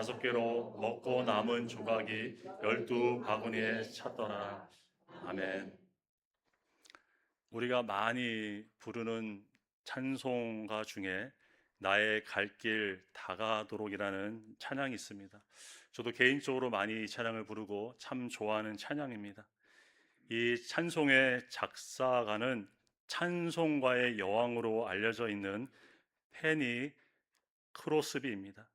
5개로 먹고 남은 조각이 12바구니에 찼더라. 아멘. 우리가 많이 부르는 찬송가 중에 나의 갈 길 다가도록이라는 찬양이 있습니다. 저도 개인적으로 많이 이 찬양을 부르고 참 좋아하는 찬양입니다. 이 찬송의 작사가는 찬송가의 여왕으로 알려져 있는 페니 크로스비입니다.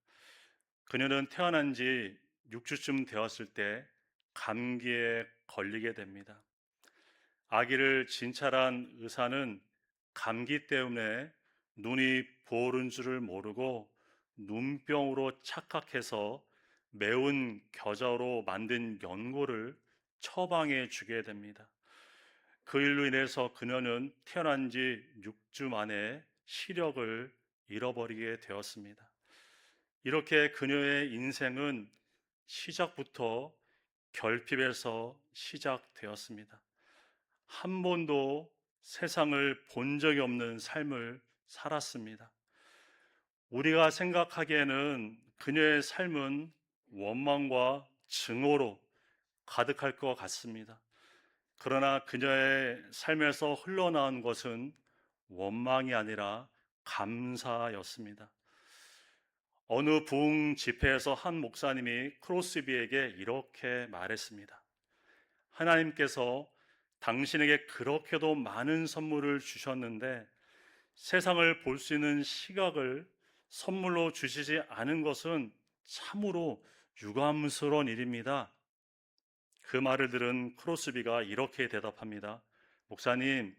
그녀는 태어난 지 6주쯤 되었을 때 감기에 걸리게 됩니다. 아기를 진찰한 의사는 감기 때문에 눈이 부어오른 줄을 모르고 눈병으로 착각해서 매운 겨자로 만든 연고를 처방해 주게 됩니다. 그 일로 인해서 그녀는 태어난 지 6주 만에 시력을 잃어버리게 되었습니다. 이렇게 그녀의 인생은 시작부터 결핍에서 시작되었습니다. 한 번도 세상을 본 적이 없는 삶을 살았습니다. 우리가 생각하기에는 그녀의 삶은 원망과 증오로 가득할 것 같습니다. 그러나 그녀의 삶에서 흘러나온 것은 원망이 아니라 감사였습니다. 어느 부흥 집회에서 한 목사님이 크로스비에게 이렇게 말했습니다. 하나님께서 당신에게 그렇게도 많은 선물을 주셨는데 세상을 볼 수 있는 시각을 선물로 주시지 않은 것은 참으로 유감스러운 일입니다. 그 말을 들은 크로스비가 이렇게 대답합니다. 목사님,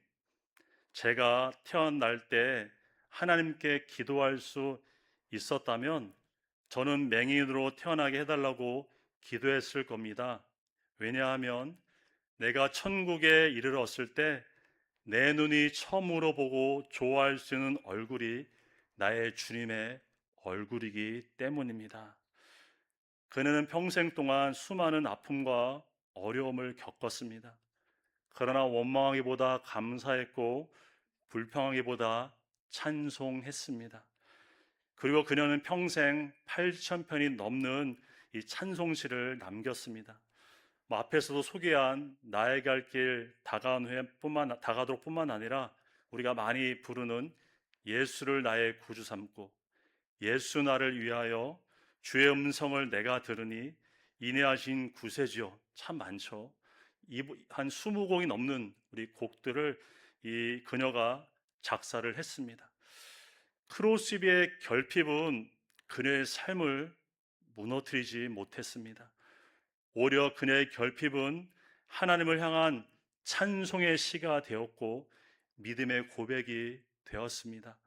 제가 태어날 때 하나님께 기도할 수 있었다면 저는 맹인으로 태어나게 해달라고 기도했을 겁니다. 왜냐하면 내가 천국에 이르렀을 때 내 눈이 처음으로 보고 좋아할 수 있는 얼굴이 나의 주님의 얼굴이기 때문입니다. 그녀는 평생 동안 수많은 아픔과 어려움을 겪었습니다. 그러나 원망하기보다 감사했고 불평하기보다 찬송했습니다. 그리고 그녀는 평생 8,000편이 넘는 이 찬송시를 남겼습니다. 앞에서도 소개한 나의 갈 길 다가도록 뿐만 아니라 우리가 많이 부르는 예수를 나의 구주 삼고 예수 나를 위하여 주의 음성을 내가 들으니 인내하신 구세주여, 참 많죠. 한 20곡이 넘는 우리 곡들을 이 그녀가 작사를 했습니다. 크로스비의 결핍은 그녀의 삶을 무너뜨리지 못했습니다. 오히려 그녀의 결핍은 하나님을 향한 찬송의 시가 되었고 믿음의 고백이 되었습니다.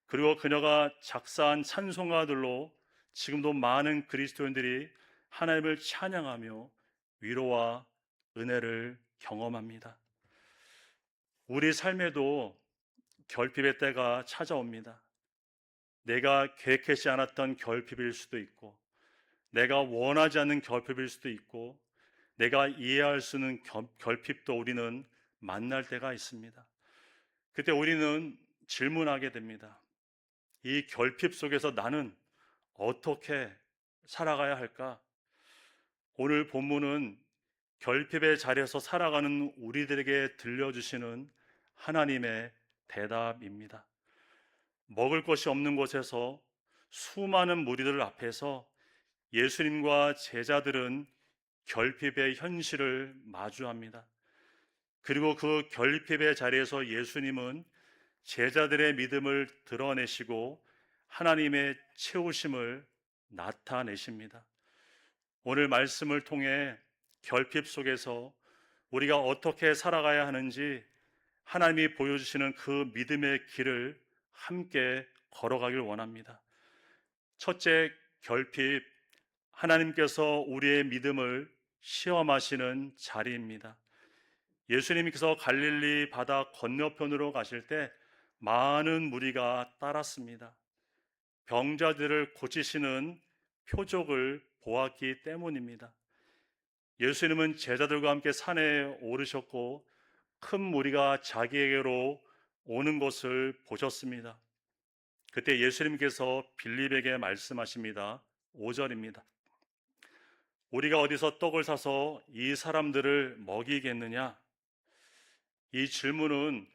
그리고 그녀가 작사한 찬송가들로 지금도 많은 그리스도인들이 하나님을 찬양하며 위로와 은혜를 경험합니다. 우리 삶에도 결핍의 때가 찾아옵니다. 내가 계획하지 않았던 결핍일 수도 있고 내가 원하지 않는 결핍일 수도 있고 내가 이해할 수 있는 결핍도 우리는 만날 때가 있습니다. 그때 우리는 질문하게 됩니다. 이 결핍 속에서 나는 어떻게 살아가야 할까? 오늘 본문은 결핍의 자리에서 살아가는 우리들에게 들려주시는 하나님의 대답입니다. 먹을 것이 없는 곳에서 수많은 무리들 앞에서 예수님과 제자들은 결핍의 현실을 마주합니다. 그리고 그 결핍의 자리에서 예수님은 제자들의 믿음을 드러내시고 하나님의 채우심을 나타내십니다. 오늘 말씀을 통해 결핍 속에서 우리가 어떻게 살아가야 하는지 하나님이 보여주시는 그 믿음의 길을 함께 걸어가길 원합니다. 첫째, 결핍, 하나님께서 우리의 믿음을 시험하시는 자리입니다. 예수님께서 갈릴리 바다 건너편으로 가실 때 많은 무리가 따랐습니다. 병자들을 고치시는 표적을 보았기 때문입니다. 예수님은 제자들과 함께 산에 오르셨고 큰 무리가 자기에게로 오는 것을 보셨습니다. 그때 예수님께서 빌립에게 말씀하십니다. 5절입니다. 우리가 어디서 떡을 사서 이 사람들을 먹이겠느냐? 이 질문은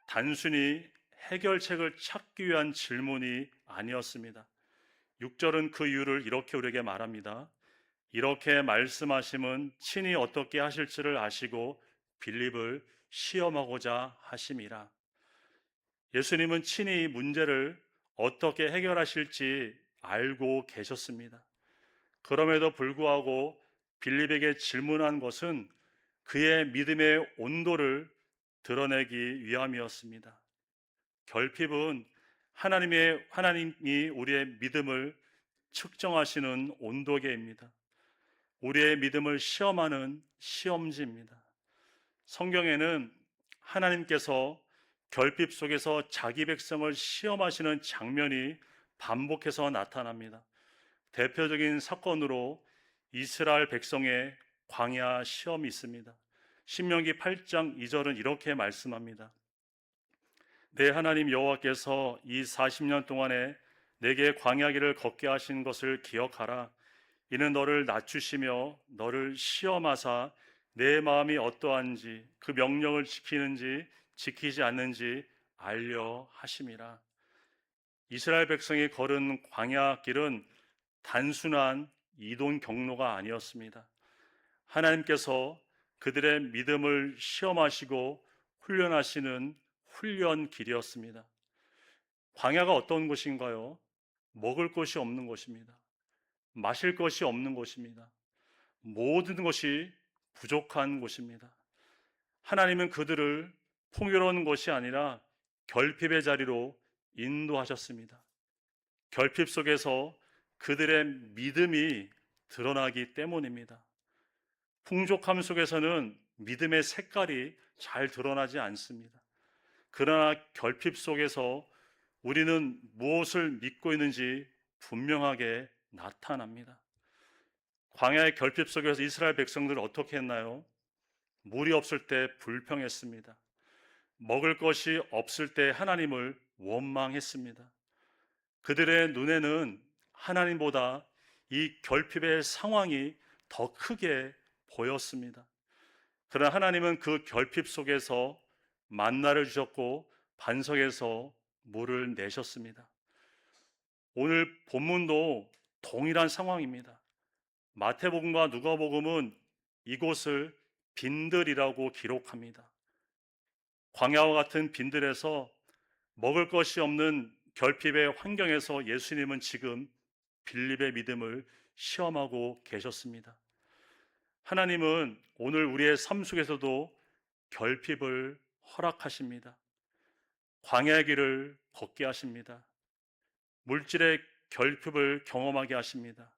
단순히 해결책을 찾기 위한 질문이 아니었습니다. 6절은 그 이유를 이렇게 우리에게 말합니다. 이렇게 말씀하심은 친히 어떻게 하실지를 아시고 빌립을 시험하고자 하심이라. 예수님은 친히 이 문제를 어떻게 해결하실지 알고 계셨습니다. 그럼에도 불구하고 빌립에게 질문한 것은 그의 믿음의 온도를 드러내기 위함이었습니다. 결핍은 하나님이 우리의 믿음을 측정하시는 온도계입니다. 우리의 믿음을 시험하는 시험지입니다. 성경에는 하나님께서 결핍 속에서 자기 백성을 시험하시는 장면이 반복해서 나타납니다. 대표적인 사건으로 이스라엘 백성의 광야 시험이 있습니다. 신명기 8장 2절은 이렇게 말씀합니다. 내 하나님 여호와께서 이 40년 동안에 내게 광야길을 걷게 하신 것을 기억하라. 이는 너를 낮추시며 너를 시험하사 내 마음이 어떠한지 그 명령을 지키는지 지키지 않는지 알려 하심이라. 이스라엘 백성이 걸은 광야 길은 단순한 이동 경로가 아니었습니다. 하나님께서 그들의 믿음을 시험하시고 훈련하시는 훈련 길이었습니다. 광야가 어떤 곳인가요? 먹을 것이 없는 곳입니다. 마실 것이 없는 곳입니다. 모든 것이 부족한 곳입니다. 하나님은 그들을 풍요로운 것이 아니라 결핍의 자리로 인도하셨습니다. 결핍 속에서 그들의 믿음이 드러나기 때문입니다. 풍족함 속에서는 믿음의 색깔이 잘 드러나지 않습니다. 그러나 결핍 속에서 우리는 무엇을 믿고 있는지 분명하게 나타납니다. 광야의 결핍 속에서 이스라엘 백성들은 어떻게 했나요? 물이 없을 때 불평했습니다. 먹을 것이 없을 때 하나님을 원망했습니다. 그들의 눈에는 하나님보다 이 결핍의 상황이 더 크게 보였습니다. 그러나 하나님은 그 결핍 속에서 만나를 주셨고 반석에서 물을 내셨습니다. 오늘 본문도 동일한 상황입니다. 마태복음과 누가복음은 이곳을 빈들이라고 기록합니다. 광야와 같은 빈들에서 먹을 것이 없는 결핍의 환경에서 예수님은 지금 빌립의 믿음을 시험하고 계셨습니다. 하나님은 오늘 우리의 삶 속에서도 결핍을 허락하십니다. 광야의 길을 걷게 하십니다. 물질의 결핍을 경험하게 하십니다.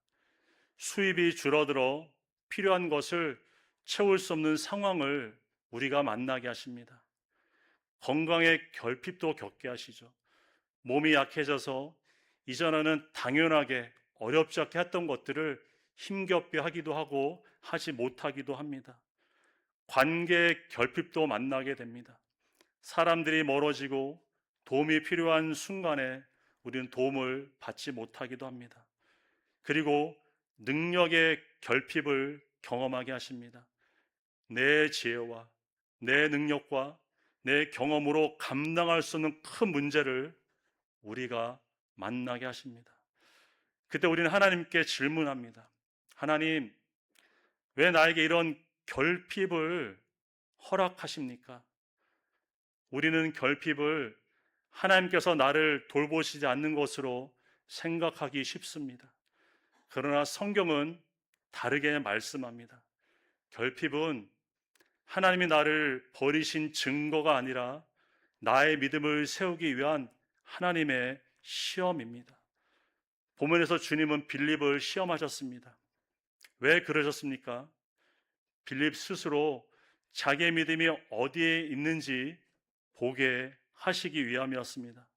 수입이 줄어들어 필요한 것을 채울 수 없는 상황을 우리가 만나게 하십니다. 건강의 결핍도 겪게 하시죠. 몸이 약해져서 이전에는 당연하게 어렵지 않게 했던 것들을 힘겹게 하기도 하고 하지 못하기도 합니다. 관계의 결핍도 만나게 됩니다. 사람들이 멀어지고 도움이 필요한 순간에 우리는 도움을 받지 못하기도 합니다. 그리고 능력의 결핍을 경험하게 하십니다. 내 지혜와 내 능력과 내 경험으로 감당할 수 없는 큰 문제를 우리가 만나게 하십니다. 그때 우리는 하나님께 질문합니다. 하나님, 왜 나에게 이런 결핍을 허락하십니까? 우리는 결핍을 하나님께서 나를 돌보시지 않는 것으로 생각하기 쉽습니다. 그러나 성경은 다르게 말씀합니다. 결핍은 하나님이 나를 버리신 증거가 아니라 나의 믿음을 세우기 위한 하나님의 시험입니다. 본문에서 주님은 빌립을 시험하셨습니다. 왜 그러셨습니까? 빌립 스스로 자기의 믿음이 어디에 있는지 보게 하시기 위함이었습니다.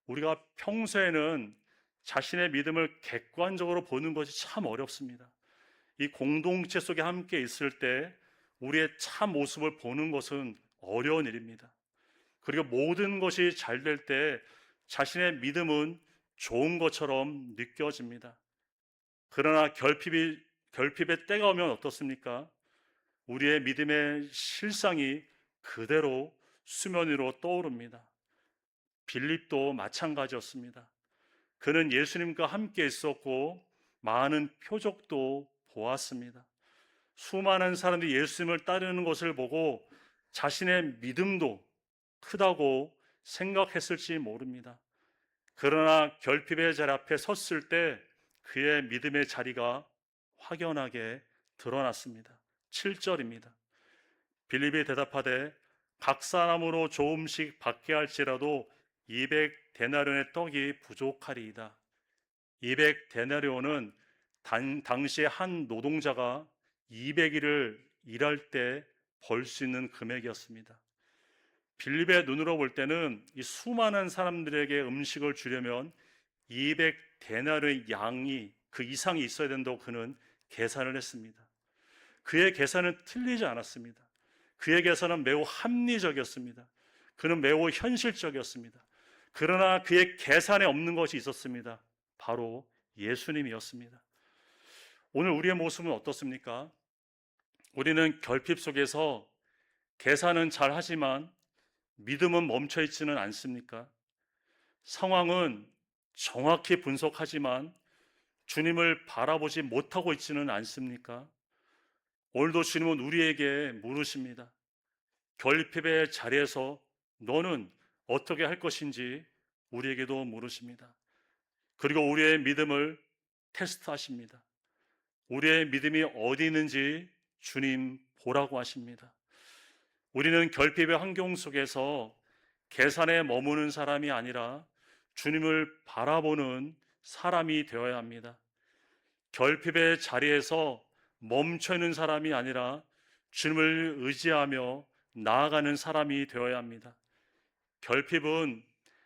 우리가 평소에는 자신의 믿음을 객관적으로 보는 것이 참 어렵습니다. 이 공동체 속에 함께 있을 때 우리의 참 모습을 보는 것은 어려운 일입니다. 그리고 모든 것이 잘 될 때 자신의 믿음은 좋은 것처럼 느껴집니다. 그러나 결핍의 때가 오면 어떻습니까? 우리의 믿음의 실상이 그대로 수면 위로 떠오릅니다. 빌립도 마찬가지였습니다. 그는 예수님과 함께 있었고 많은 표적도 보았습니다. 수많은 사람들이 예수님을 따르는 것을 보고 자신의 믿음도 크다고 생각했을지 모릅니다. 그러나 결핍의 자리 앞에 섰을 때 그의 믿음의 자리가 확연하게 드러났습니다. 7절입니다. 빌립이 대답하되 각 사람으로 조금씩 받게 할지라도 200데나리온의 떡이 부족하리이다. 200데나리온은 당시에 한 노동자가 200일을 일할 때 벌 수 있는 금액이었습니다. 빌립의 눈으로 볼 때는 이 수많은 사람들에게 음식을 주려면 200데나리온의 양이 그 이상이 있어야 된다고 그는 계산을 했습니다. 그의 계산은 틀리지 않았습니다. 그의 계산은 매우 합리적이었습니다. 그는 매우 현실적이었습니다. 그러나 그의 계산에 없는 것이 있었습니다. 바로 예수님이었습니다. 오늘 우리의 모습은 어떻습니까? 우리는 결핍 속에서 계산은 잘 하지만 믿음은 멈춰 있지는 않습니까? 상황은 정확히 분석하지만 주님을 바라보지 못하고 있지는 않습니까? 오늘도 주님은 우리에게 물으십니다. 결핍의 자리에서 너는 어떻게 할 것인지 우리에게도 물으십니다. 그리고 우리의 믿음을 테스트하십니다. 우리의 믿음이 어디 있는지 주님 보라고 하십니다. 우리는 결핍의 환경 속에서 계산에 머무는 사람이 아니라 주님을 바라보는 사람이 되어야 합니다. 결핍의 자리에서 멈춰 있는 사람이 아니라 주님을 의지하며 나아가는 사람이 되어야 합니다. 결핍은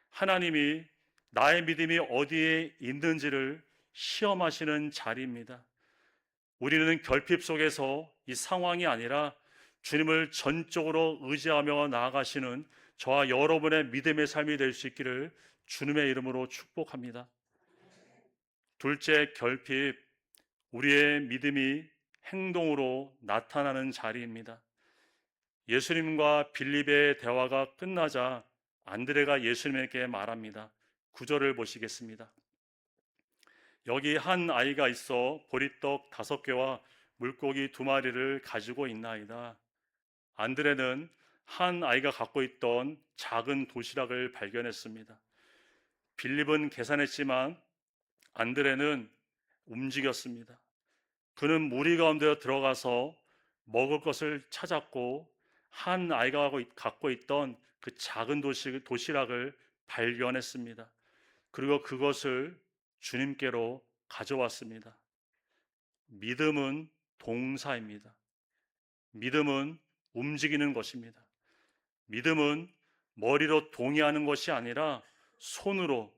하나님이 나의 믿음이 어디에 있는지를 시험하시는 자리입니다. 우리는 결핍 속에서 이 상황이 아니라 주님을 전적으로 의지하며 나아가시는 저와 여러분의 믿음의 삶이 될 수 있기를 주님의 이름으로 축복합니다. 둘째, 결핍, 우리의 믿음이 행동으로 나타나는 자리입니다. 예수님과 빌립의 대화가 끝나자 안드레가 예수님에게 말합니다. 9절을 보시겠습니다. 여기 한 아이가 있어 보리떡 5개와 물고기 2마리를 가지고 있나이다. 안드레는 한 아이가 갖고 있던 작은 도시락을 발견했습니다. 빌립은 계산했지만 안드레는 움직였습니다. 그는 무리 가운데 들어가서 먹을 것을 찾았고 한 아이가 갖고 있던 그 작은 도시락을 발견했습니다. 그리고 그것을 주님께로 가져왔습니다. 믿음은 동사입니다. 믿음은 움직이는 것입니다. 믿음은 머리로 동의하는 것이 아니라 손으로,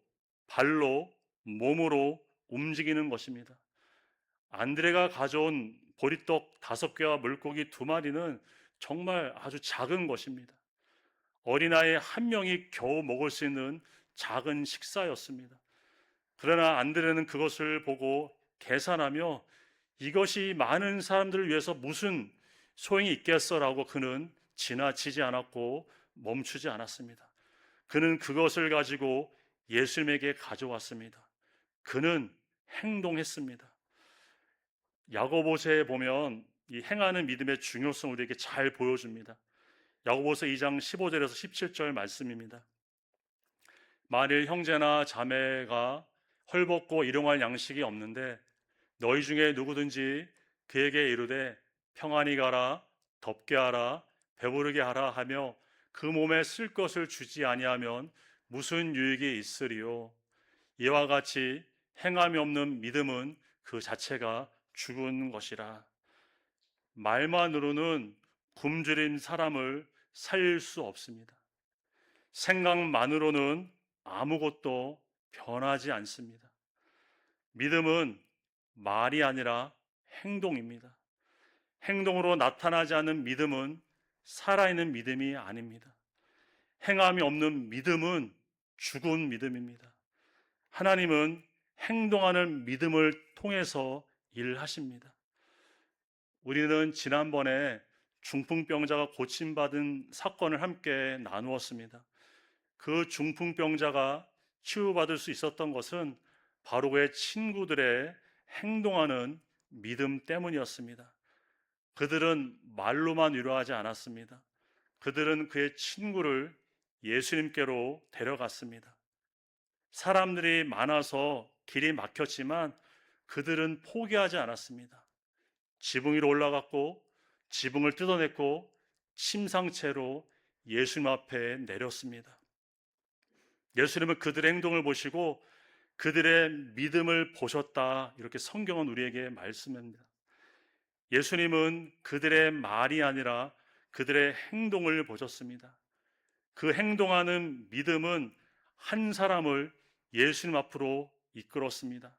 발로, 몸으로 움직이는 것입니다. 안드레가 가져온 보리떡 5개와 물고기 2마리는 정말 아주 작은 것입니다. 어린아이 한 명이 겨우 먹을 수 있는 작은 식사였습니다. 그러나 안드레는 그것을 보고 계산하며 이것이 많은 사람들을 위해서 무슨 소용이 있겠어라고 그는 지나치지 않았고 멈추지 않았습니다. 그는 그것을 가지고 예수님에게 가져왔습니다. 그는 행동했습니다. 야고보서에 보면 이 행하는 믿음의 중요성을 우리에게 잘 보여줍니다. 야고보서 2장 15절에서 17절 말씀입니다. 만일 형제나 자매가 헐벗고 일용할 양식이 없는데 너희 중에 누구든지 그에게 이르되 평안히 가라, 덥게 하라, 배부르게 하라 하며 그 몸에 쓸 것을 주지 아니하면 무슨 유익이 있으리요? 이와 같이 행함이 없는 믿음은 그 자체가 죽은 것이라. 말만으로는 굶주린 사람을 살릴 수 없습니다. 생각만으로는 아무것도 변하지 않습니다. 믿음은 말이 아니라 행동입니다. 행동으로 나타나지 않는 믿음은 살아있는 믿음이 아닙니다. 행함이 없는 믿음은 죽은 믿음입니다. 하나님은 행동하는 믿음을 통해서 일하십니다. 우리는 지난번에 중풍병자가 고침받은 사건을 함께 나누었습니다. 그 중풍병자가 치유받을 수 있었던 것은 바로 그의 친구들의 행동하는 믿음 때문이었습니다. 그들은 말로만 위로하지 않았습니다. 그들은 그의 친구를 예수님께로 데려갔습니다. 사람들이 많아서 길이 막혔지만 그들은 포기하지 않았습니다. 지붕 위로 올라갔고 지붕을 뜯어냈고 침상채로 예수님 앞에 내렸습니다. 예수님은 그들의 행동을 보시고 그들의 믿음을 보셨다, 이렇게 성경은 우리에게 말씀합니다. 예수님은 그들의 말이 아니라 그들의 행동을 보셨습니다. 그 행동하는 믿음은 한 사람을 예수님 앞으로 이끌었습니다.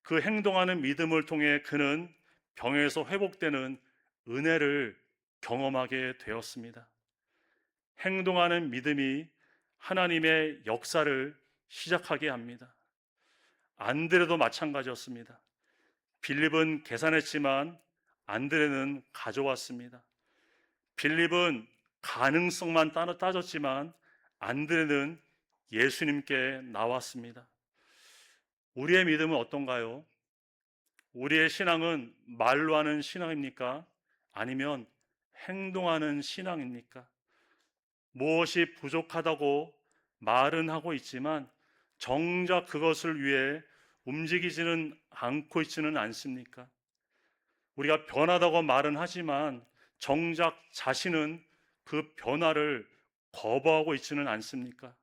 그 행동하는 믿음을 통해 그는 병에서 회복되는 은혜를 경험하게 되었습니다. 행동하는 믿음이 하나님의 역사를 시작하게 합니다. 안드레도 마찬가지였습니다. 빌립은 계산했지만 안드레는 가져왔습니다. 빌립은 가능성만 따졌지만 안드레는 예수님께 나왔습니다. 우리의 믿음은 어떤가요? 우리의 신앙은 말로 하는 신앙입니까? 아니면 행동하는 신앙입니까? 무엇이 부족하다고 말은 하고 있지만 정작 그것을 위해 움직이지는 않고 있지는 않습니까? 우리가 변하다고 말은 하지만 정작 자신은 그 변화를 거부하고 있지는 않습니까?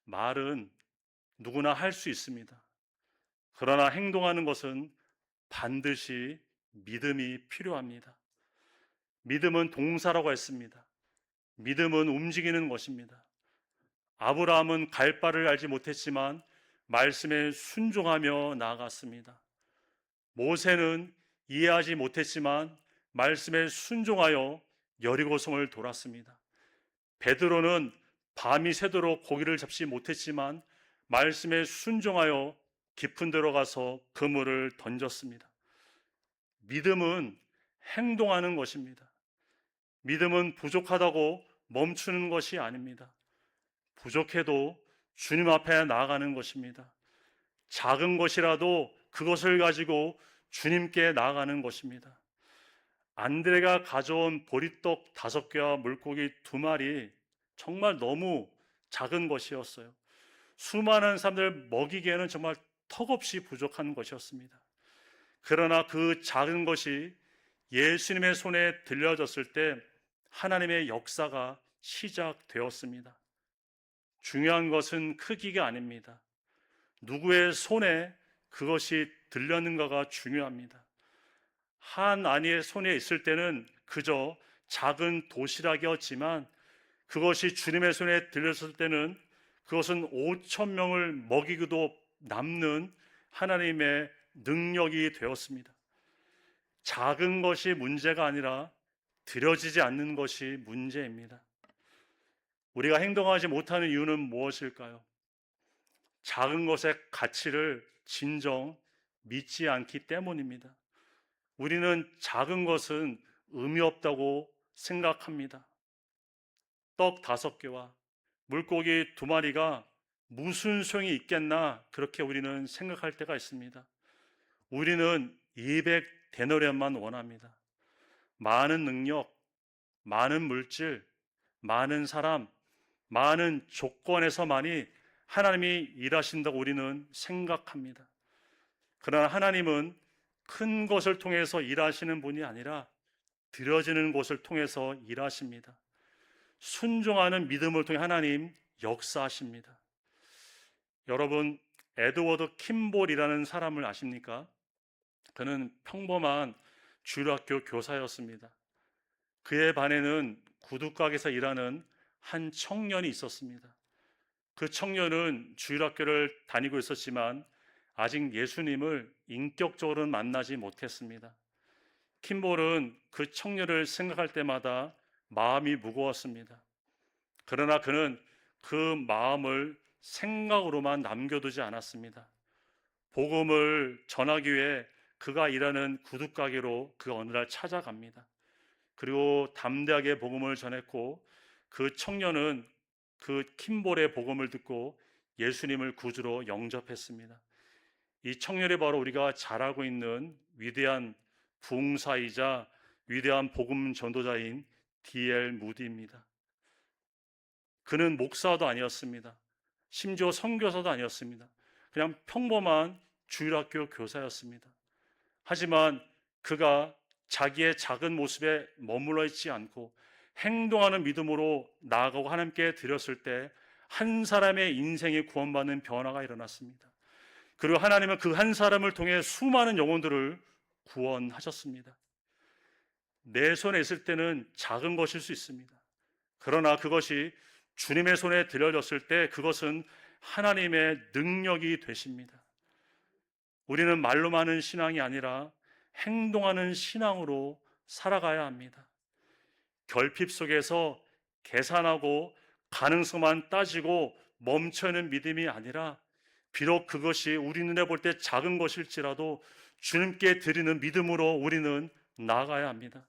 말은 누구나 할 수 있습니다. 그러나 행동하는 것은 반드시 믿음이 필요합니다. 믿음은 동사라고 했습니다. 믿음은 움직이는 것입니다. 아브라함은 갈 바를 알지 못했지만 말씀에 순종하며 나아갔습니다. 모세는 이해하지 못했지만 말씀에 순종하여 여리고성을 돌았습니다. 베드로는 밤이 새도록 고기를 잡지 못했지만 말씀에 순종하여 깊은 데로 가서 그물을 던졌습니다. 믿음은 행동하는 것입니다. 믿음은 부족하다고 멈추는 것이 아닙니다. 부족해도 주님 앞에 나아가는 것입니다. 작은 것이라도 그것을 가지고 주님께 나아가는 것입니다. 안드레가 가져온 보리떡 5개와 물고기 2마리, 정말 너무 작은 것이었어요. 수많은 사람들 먹이기에는 정말 턱없이 부족한 것이었습니다. 그러나 그 작은 것이 예수님의 손에 들려졌을 때 하나님의 역사가 시작되었습니다. 중요한 것은 크기가 아닙니다. 누구의 손에 그것이 들렸는가가 중요합니다. 한 아이의 손에 있을 때는 그저 작은 도시락이었지만 그것이 주님의 손에 들렸을 때는 그것은 5,000명을 먹이고도 남는 하나님의 능력이 되었습니다. 작은 것이 문제가 아니라 드려지지 않는 것이 문제입니다. 우리가 행동하지 못하는 이유는 무엇일까요? 작은 것의 가치를 진정 믿지 않기 때문입니다. 우리는 작은 것은 의미 없다고 생각합니다. 떡 5개와 물고기 2마리가 무슨 소용이 있겠나, 그렇게 우리는 생각할 때가 있습니다. 우리는 200데나리온만 원합니다. 많은 능력, 많은 물질, 많은 사람, 많은 조건에서만이 하나님이 일하신다고 우리는 생각합니다. 그러나 하나님은 큰 것을 통해서 일하시는 분이 아니라 드려지는 것을 통해서 일하십니다. 순종하는 믿음을 통해 하나님 역사하십니다. 여러분, 에드워드 킴볼이라는 사람을 아십니까? 그는 평범한 주일학교 교사였습니다. 그의 반에는 구두가게에서 일하는 한 청년이 있었습니다. 그 청년은 주일학교를 다니고 있었지만 아직 예수님을 인격적으로는 만나지 못했습니다. 킴볼은 그 청년을 생각할 때마다 마음이 무거웠습니다. 그러나 그는 그 마음을 생각으로만 남겨두지 않았습니다. 복음을 전하기 위해 그가 일하는 구둣가게로 그 어느 날 찾아갑니다. 그리고 담대하게 복음을 전했고, 그 청년은 그 킴볼의 복음을 듣고 예수님을 구주로 영접했습니다. 이 청년이 바로 우리가 잘 알고 있는 위대한 부흥사이자 위대한 복음 전도자인 D.L. 무디입니다. 그는 목사도 아니었습니다. 심지어 선교사도 아니었습니다. 그냥 평범한 주일학교 교사였습니다. 하지만 그가 자기의 작은 모습에 머물러 있지 않고 행동하는 믿음으로 나아가고 하나님께 드렸을 때 한 사람의 인생이 구원받는 변화가 일어났습니다. 그리고 하나님은 그 한 사람을 통해 수많은 영혼들을 구원하셨습니다. 내 손에 있을 때는 작은 것일 수 있습니다. 그러나 그것이 주님의 손에 들려졌을 때 그것은 하나님의 능력이 되십니다. 우리는 말로 하는 신앙이 아니라 행동하는 신앙으로 살아가야 합니다. 결핍 속에서 계산하고 가능성만 따지고 멈춰있는 믿음이 아니라, 비록 그것이 우리 눈에 볼 때 작은 것일지라도 주님께 드리는 믿음으로 우리는 나아가야 합니다.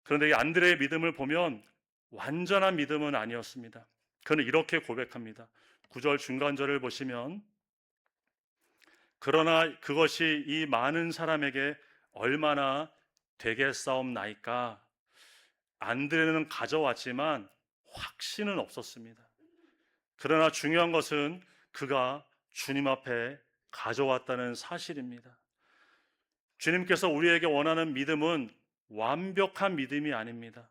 그런데 이 안드레의 믿음을 보면 완전한 믿음은 아니었습니다. 그는 이렇게 고백합니다. 9절 중간절을 보시면, 그러나 그것이 이 많은 사람에게 얼마나 되겠사옵나이까. 안드레는 가져왔지만 확신은 없었습니다. 그러나 중요한 것은 그가 주님 앞에 가져왔다는 사실입니다. 주님께서 우리에게 원하는 믿음은 완벽한 믿음이 아닙니다.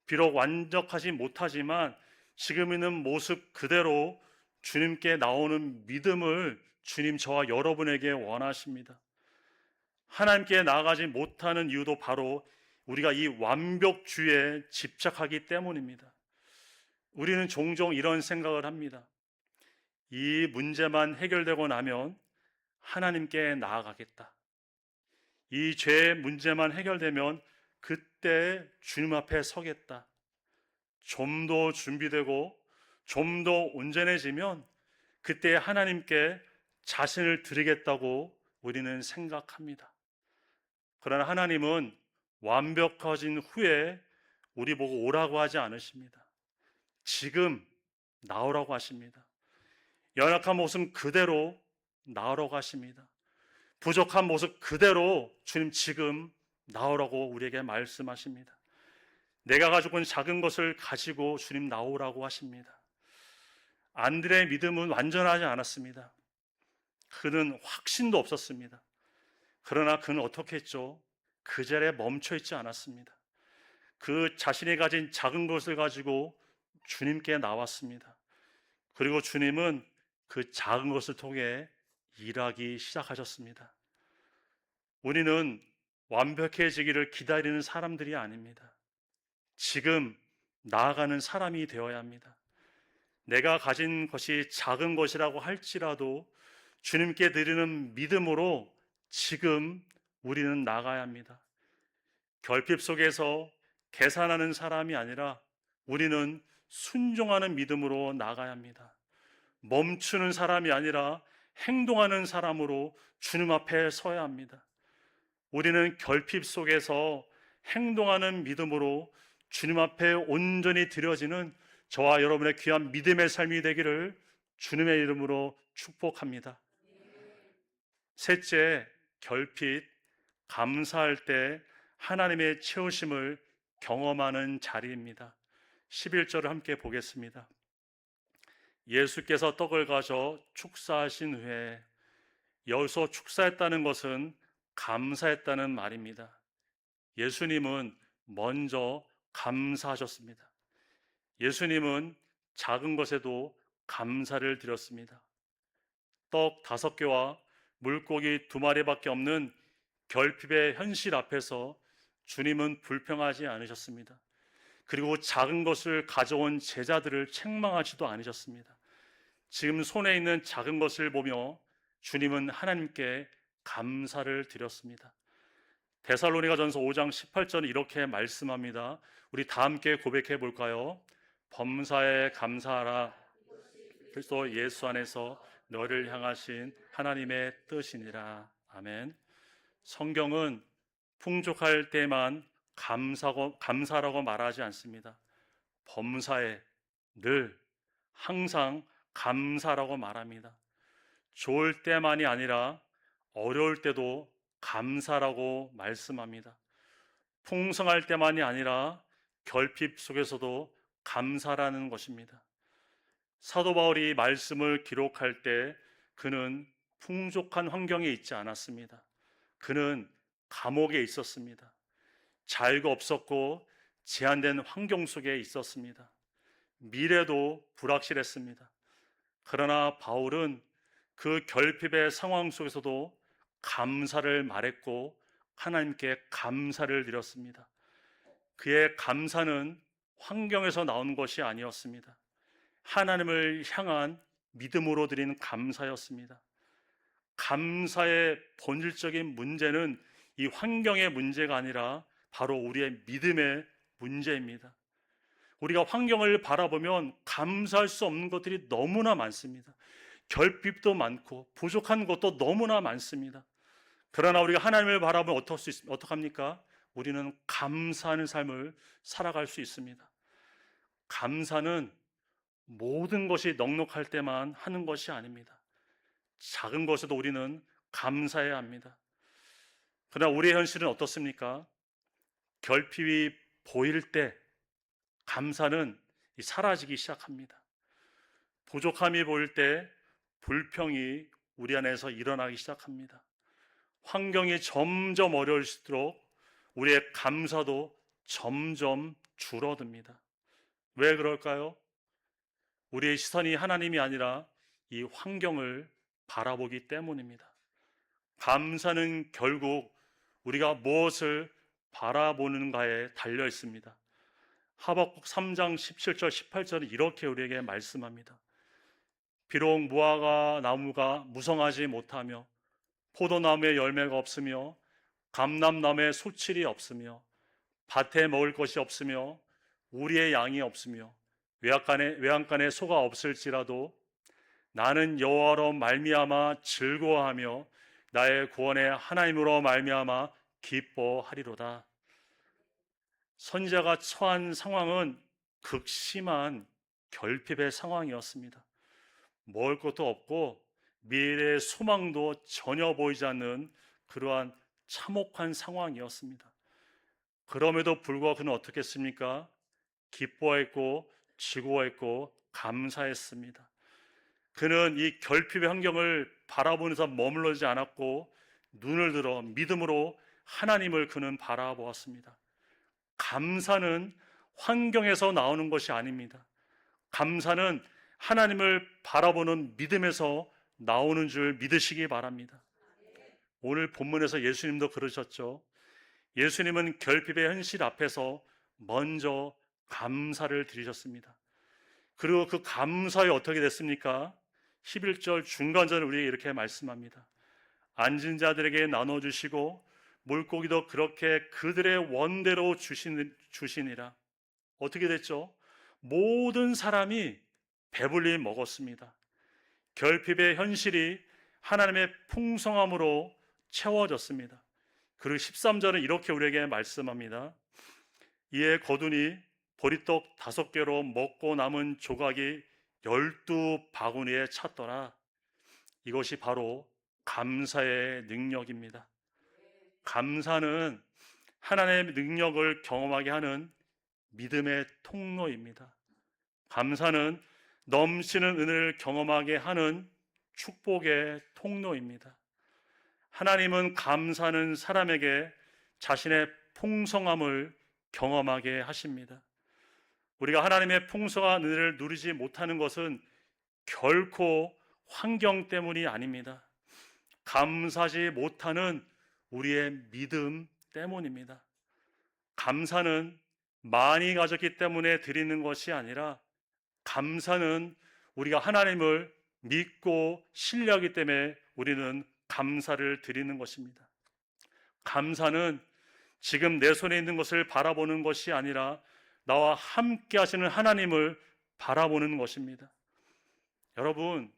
비록 완벽하지 못하지만 지금 있는 모습 그대로 주님께 나오는 믿음을 주님 저와 여러분에게 원하십니다. 하나님께 나아가지 못하는 이유도 바로 우리가 이 완벽주의에 집착하기 때문입니다. 우리는 종종 이런 생각을 합니다. 이 문제만 해결되고 나면 하나님께 나아가겠다. 이 죄의 문제만 해결되면 그때 주님 앞에 서겠다. 좀 더 준비되고 좀 더 온전해지면 그때 하나님께 자신을 드리겠다고 우리는 생각합니다. 그러나 하나님은 완벽해진 후에 우리 보고 오라고 하지 않으십니다. 지금 나오라고 하십니다. 연약한 모습 그대로 나오라고 하십니다. 부족한 모습 그대로 주님 지금 나오라고 우리에게 말씀하십니다. 내가 가지고 있는 작은 것을 가지고 주님 나오라고 하십니다. 안드레의 믿음은 완전하지 않았습니다. 그는 확신도 없었습니다. 그러나 그는 어떻게 했죠? 그 자리에 멈춰 있지 않았습니다. 그 자신이 가진 작은 것을 가지고 주님께 나왔습니다. 그리고 주님은 그 작은 것을 통해 일하기 시작하셨습니다. 우리는 완벽해지기를 기다리는 사람들이 아닙니다. 지금 나아가는 사람이 되어야 합니다. 내가 가진 것이 작은 것이라고 할지라도 주님께 드리는 믿음으로 지금 우리는 나가야 합니다. 결핍 속에서 계산하는 사람이 아니라 우리는 순종하는 믿음으로 나가야 합니다. 멈추는 사람이 아니라 행동하는 사람으로 주님 앞에 서야 합니다. 우리는 결핍 속에서 행동하는 믿음으로 주님 앞에 온전히 드려지는 저와 여러분의 귀한 믿음의 삶이 되기를 주님의 이름으로 축복합니다. 셋째, 결핍, 감사할 때 하나님의 채우심을 경험하는 자리입니다. 11절을 함께 보겠습니다. 예수께서 떡을 가져 축사하신 후에, 여기서 축사했다는 것은 감사했다는 말입니다. 예수님은 먼저 감사하셨습니다. 예수님은 작은 것에도 감사를 드렸습니다. 떡 5개와 물고기 2마리밖에 없는 결핍의 현실 앞에서 주님은 불평하지 않으셨습니다. 그리고 작은 것을 가져온 제자들을 책망하지도 않으셨습니다. 지금 손에 있는 작은 것을 보며 주님은 하나님께 감사를 드렸습니다. 데살로니가전서 5장 18절은 이렇게 말씀합니다. 우리 다 함께 고백해 볼까요? 범사에 감사하라. 그리스도 예수 안에서 너를 향하신 하나님의 뜻이니라. 아멘. 성경은 풍족할 때만 감사라고 말하지 않습니다. 범사에 늘 항상 감사라고 말합니다. 좋을 때만이 아니라 어려울 때도 감사라고 말씀합니다. 풍성할 때만이 아니라 결핍 속에서도 감사라는 것입니다. 사도 바울이 말씀을 기록할 때 그는 풍족한 환경에 있지 않았습니다. 그는 감옥에 있었습니다. 자유가 없었고 제한된 환경 속에 있었습니다. 미래도 불확실했습니다. 그러나 바울은 그 결핍의 상황 속에서도 감사를 말했고 하나님께 감사를 드렸습니다. 그의 감사는 환경에서 나온 것이 아니었습니다. 하나님을 향한 믿음으로 드리는 감사였습니다. 감사의 본질적인 문제는 이 환경의 문제가 아니라 바로 우리의 믿음의 문제입니다. 우리가 환경을 바라보면 감사할 수 없는 것들이 너무나 많습니다. 결핍도 많고 부족한 것도 너무나 많습니다. 그러나 우리가 하나님을 바라보면 어떡합니까? 우리는 감사하는 삶을 살아갈 수 있습니다. 감사는 모든 것이 넉넉할 때만 하는 것이 아닙니다. 작은 것에도 우리는 감사해야 합니다. 그러나 우리의 현실은 어떻습니까? 결핍이 보일 때 감사는 사라지기 시작합니다. 부족함이 보일 때 불평이 우리 안에서 일어나기 시작합니다. 환경이 점점 어려울수록 우리의 감사도 점점 줄어듭니다. 왜 그럴까요? 우리의 시선이 하나님이 아니라 이 환경을 바라보기 때문입니다. 감사는 결국 우리가 무엇을 바라보는가에 달려 있습니다. 하박국 3장 17절 18절은 이렇게 우리에게 말씀합니다. 비록 무화과 나무가 무성하지 못하며 포도나무에 열매가 없으며 감람나무에 소출이 없으며 밭에 먹을 것이 없으며 우리의 양이 없으며 외양간에 소가 없을지라도 나는 여호와로 말미암아 즐거워하며 나의 구원의 하나님으로 말미암아 기뻐하리로다. 선지자가 처한 상황은 극심한 결핍의 상황이었습니다. 먹을 것도 없고 미래의 소망도 전혀 보이지 않는 그러한 참혹한 상황이었습니다. 그럼에도 불구하고 그는 어떻게 했습니까? 기뻐했고 즐거워했고 감사했습니다. 그는 이 결핍의 환경을 바라보면서 머물러지 않았고 눈을 들어 믿음으로 하나님을 그는 바라보았습니다. 감사는 환경에서 나오는 것이 아닙니다. 감사는 하나님을 바라보는 믿음에서 나오는 줄 믿으시기 바랍니다. 오늘 본문에서 예수님도 그러셨죠. 예수님은 결핍의 현실 앞에서 먼저 감사를 드리셨습니다. 그리고 그 감사에 어떻게 됐습니까? 11절 중간절을 우리에게 이렇게 말씀합니다. 앉은 자들에게 나눠주시고 물고기도 그렇게 그들의 원대로 주시니라. 어떻게 됐죠? 모든 사람이 배불리 먹었습니다. 결핍의 현실이 하나님의 풍성함으로 채워졌습니다. 그리고 13절은 이렇게 우리에게 말씀합니다. 이에 거두니 보리떡 5개로 먹고 남은 조각이 12바구니에 찼더라. 이것이 바로 감사의 능력입니다. 감사는 하나님의 능력을 경험하게 하는 믿음의 통로입니다. 감사는 넘치는 은혜를 경험하게 하는 축복의 통로입니다. 하나님은 감사하는 사람에게 자신의 풍성함을 경험하게 하십니다. 우리가 하나님의 풍성한 은혜를 누리지 못하는 것은 결코 환경 때문이 아닙니다. 감사하지 못하는 우리의 믿음 때문입니다. 감사는 많이 가졌기 때문에 드리는 것이 아니라 감사는 우리가 하나님을 믿고 신뢰하기 때문에 우리는 감사를 드리는 것입니다. 감사는 지금 내 손에 있는 것을 바라보는 것이 아니라 나와 함께 하시는 하나님을 바라보는 것입니다. 여러분,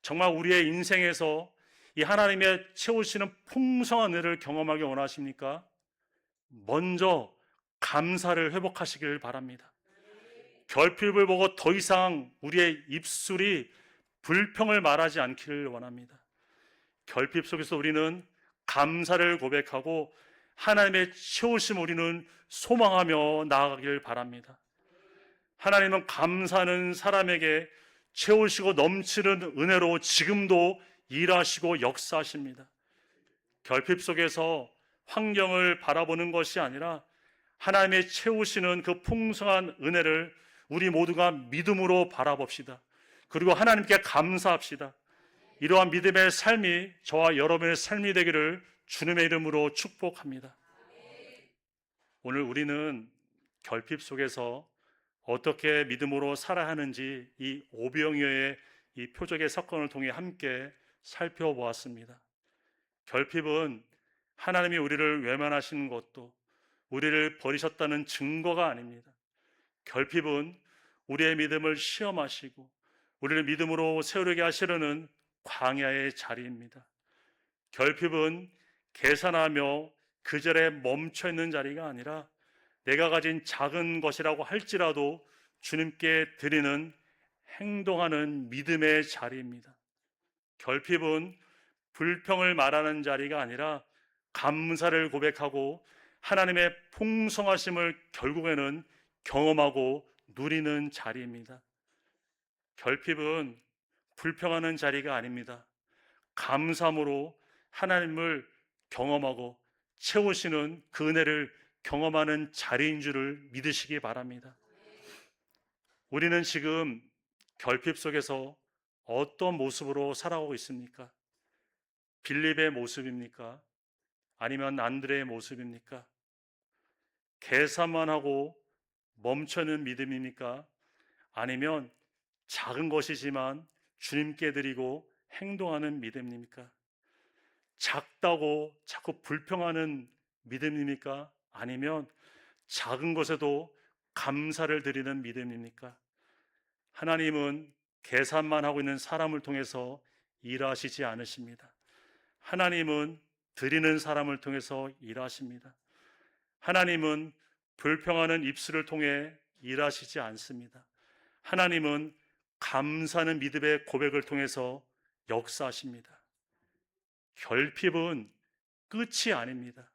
정말 우리의 인생에서 이 하나님의 채우시는 풍성한 은혜를 경험하기 원하십니까? 먼저 감사를 회복하시길 바랍니다. 결핍을 보고 더 이상 우리의 입술이 불평을 말하지 않기를 원합니다. 결핍 속에서 우리는 감사를 고백하고 하나님의 채우심 우리는 소망하며 나아가길 바랍니다. 하나님은 감사하는 사람에게 채우시고 넘치는 은혜로 지금도 일하시고 역사하십니다. 결핍 속에서 환경을 바라보는 것이 아니라 하나님의 채우시는 그 풍성한 은혜를 우리 모두가 믿음으로 바라봅시다. 그리고 하나님께 감사합시다. 이러한 믿음의 삶이 저와 여러분의 삶이 되기를 주님의 이름으로 축복합니다. 오늘 우리는 결핍 속에서 어떻게 믿음으로 살아야 하는지 이 오병이어의 이 표적의 사건을 통해 함께 살펴보았습니다. 결핍은 하나님이 우리를 외면하시는 것도 우리를 버리셨다는 증거가 아닙니다. 결핍은 우리의 믿음을 시험하시고 우리를 믿음으로 세우게 하시려는 광야의 자리입니다. 결핍은 계산하며 그 자리에 멈춰 있는 자리가 아니라 내가 가진 작은 것이라고 할지라도 주님께 드리는 행동하는 믿음의 자리입니다. 결핍은 불평을 말하는 자리가 아니라 감사를 고백하고 하나님의 풍성하심을 결국에는 경험하고 누리는 자리입니다. 결핍은 불평하는 자리가 아닙니다. 감사함으로 하나님을 경험하고 채우시는 그 은혜를 경험하는 자리인 줄을 믿으시기 바랍니다. 우리는 지금 결핍 속에서 어떤 모습으로 살아가고 있습니까? 빌립의 모습입니까? 아니면 안드레의 모습입니까? 계산만 하고 멈춰있는 믿음입니까? 아니면 작은 것이지만 주님께 드리고 행동하는 믿음입니까? 작다고 자꾸 불평하는 믿음입니까? 아니면 작은 것에도 감사를 드리는 믿음입니까? 하나님은 계산만 하고 있는 사람을 통해서 일하시지 않으십니다. 하나님은 드리는 사람을 통해서 일하십니다. 하나님은 불평하는 입술을 통해 일하시지 않습니다. 하나님은 감사하는 믿음의 고백을 통해서 역사하십니다. 결핍은 끝이 아닙니다.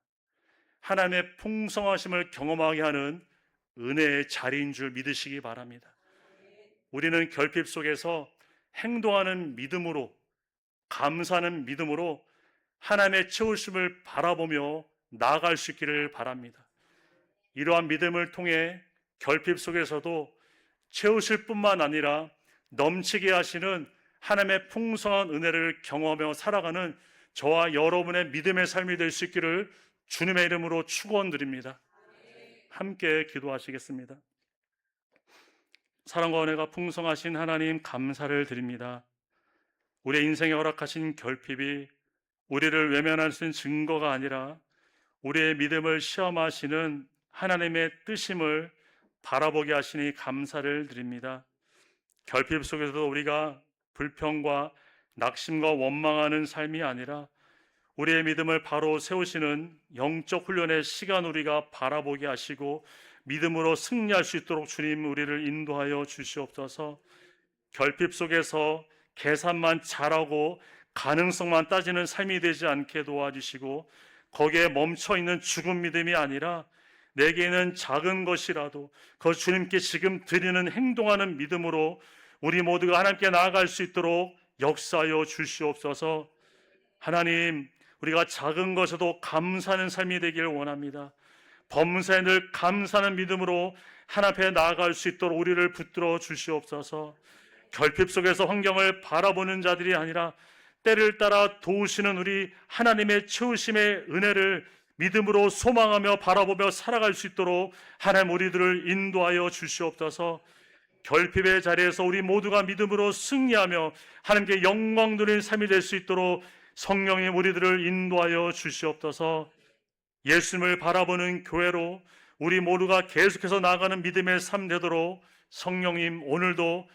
하나님의 풍성하심을 경험하게 하는 은혜의 자리인 줄 믿으시기 바랍니다. 우리는 결핍 속에서 행동하는 믿음으로, 감사하는 믿음으로 하나님의 채우심을 바라보며 나아갈 수 있기를 바랍니다. 이러한 믿음을 통해 결핍 속에서도 채우실 뿐만 아니라 넘치게 하시는 하나님의 풍성한 은혜를 경험하며 살아가는 저와 여러분의 믿음의 삶이 될 수 있기를 주님의 이름으로 축원드립니다. 함께 기도하시겠습니다. 사랑과 은혜가 풍성하신 하나님 감사를 드립니다. 우리의 인생에 허락하신 결핍이 우리를 외면하시는 증거가 아니라 우리의 믿음을 시험하시는 하나님의 뜻임을 바라보게 하시니 감사를 드립니다. 결핍 속에서도 우리가 불평과 낙심과 원망하는 삶이 아니라 우리의 믿음을 바로 세우시는 영적 훈련의 시간 우리가 바라보게 하시고 믿음으로 승리할 수 있도록 주님 우리를 인도하여 주시옵소서. 결핍 속에서 계산만 잘하고 가능성만 따지는 삶이 되지 않게 도와주시고 거기에 멈춰있는 죽은 믿음이 아니라 내게는 작은 것이라도 그 주님께 지금 드리는 행동하는 믿음으로 우리 모두가 하나님께 나아갈 수 있도록 역사하여 주시옵소서. 하나님, 우리가 작은 것에도 감사하는 삶이 되기를 원합니다. 범사에 늘 감사하는 믿음으로 하나님 앞에 나아갈 수 있도록 우리를 붙들어 주시옵소서. 결핍 속에서 환경을 바라보는 자들이 아니라 때를 따라 도우시는 우리 하나님의 채우심의 은혜를 믿음으로 소망하며 바라보며 살아갈 수 있도록 하나님 우리들을 인도하여 주시옵소서. 결핍의 자리에서 우리 모두가 믿음으로 승리하며 하나님께 영광 돌리는 삶이 될 수 있도록 성령님 우리들을 인도하여 주시옵소서. 예수님을 바라보는 교회로 우리 모두가 계속해서 나아가는 믿음의 삶 되도록 성령님 오늘도